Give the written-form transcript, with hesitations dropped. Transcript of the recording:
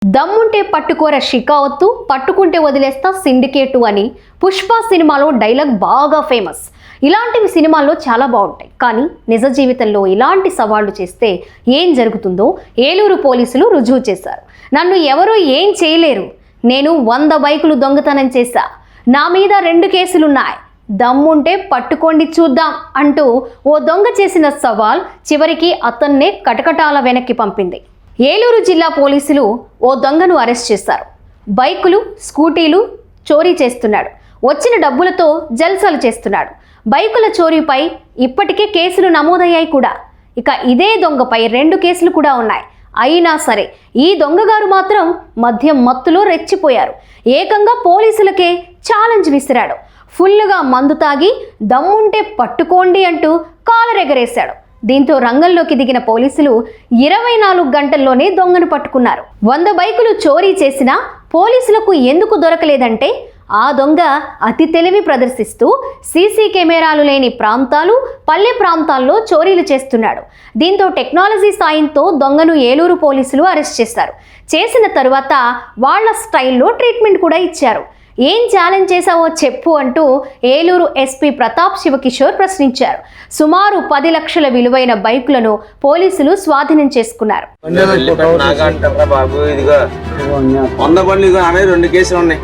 దమ్ముంటే పట్టుకోర షికావత్తు, పట్టుకుంటే వదిలేస్తా సిండికేటు అని పుష్ప సినిమాలో డైలాగ్ బాగా ఫేమస్. ఇలాంటివి సినిమాల్లో చాలా బాగుంటాయి. కానీ నిజ జీవితంలో ఇలాంటి సవాళ్లు చేస్తే ఏం జరుగుతుందో ఏలూరు పోలీసులు రుజువు చేశారు. నన్ను ఎవరూ ఏం చేయలేరు, నేను 100 బైకులు దొంగతనం చేశా, నా మీద 2 కేసులున్నాయి, దమ్ముంటే పట్టుకోండి చూద్దాం అంటూ ఓ దొంగ చేసిన సవాల్ చివరికి అతన్నే కటకటాల వెనక్కి పంపింది. ఏలూరు జిల్లా పోలీసులు ఓ దొంగను అరెస్ట్ చేశారు. బైకులు, స్కూటీలు చోరీ చేస్తున్నాడు, వచ్చిన డబ్బులతో జల్సాలు చేస్తున్నాడు. బైకుల చోరీపై ఇప్పటికే కేసులు నమోదయ్యాయి కూడా. ఇక ఇదే దొంగపై 2 కేసులు కూడా ఉన్నాయి. అయినా సరే ఈ దొంగగారు మాత్రం మద్యం మత్తులో రెచ్చిపోయారు. ఏకంగా పోలీసులకే ఛాలెంజ్ విసిరాడు. ఫుల్లుగా మందు తాగి దమ్ముంటే పట్టుకోండి అంటూ కాలర్ ఎగరేశాడు. దీంతో రంగంలోకి దిగిన పోలీసులు 24 గంటల్లోనే దొంగను పట్టుకున్నారు. 100 బైకులు చోరీ చేసినా పోలీసులకు ఎందుకు దొరకలేదంటే ఆ దొంగ అతి తెలివి ప్రదర్శిస్తూ సీసీ కెమెరాలు లేని ప్రాంతాలు, పల్లె ప్రాంతాల్లో చోరీలు చేస్తున్నాడు. దీంతో టెక్నాలజీ సాయంతో దొంగను ఏలూరు పోలీసులు అరెస్ట్ చేశారు. చేసిన తరువాత వాళ్ల స్టైల్లో ట్రీట్మెంట్ కూడా ఇచ్చారు. ఏం ఛాలెంజ్ చేశావో చెప్పు అంటూ ఏలూరు ఎస్పీ ప్రతాప్ శివకిషోర్ ప్రశ్నించారు. సుమారు 10 లక్షల విలువైన బైకులను పోలీసులు స్వాధీనం చేసుకున్నారు. 100 బండ్లు 2 కేసులు ఉన్నాయి.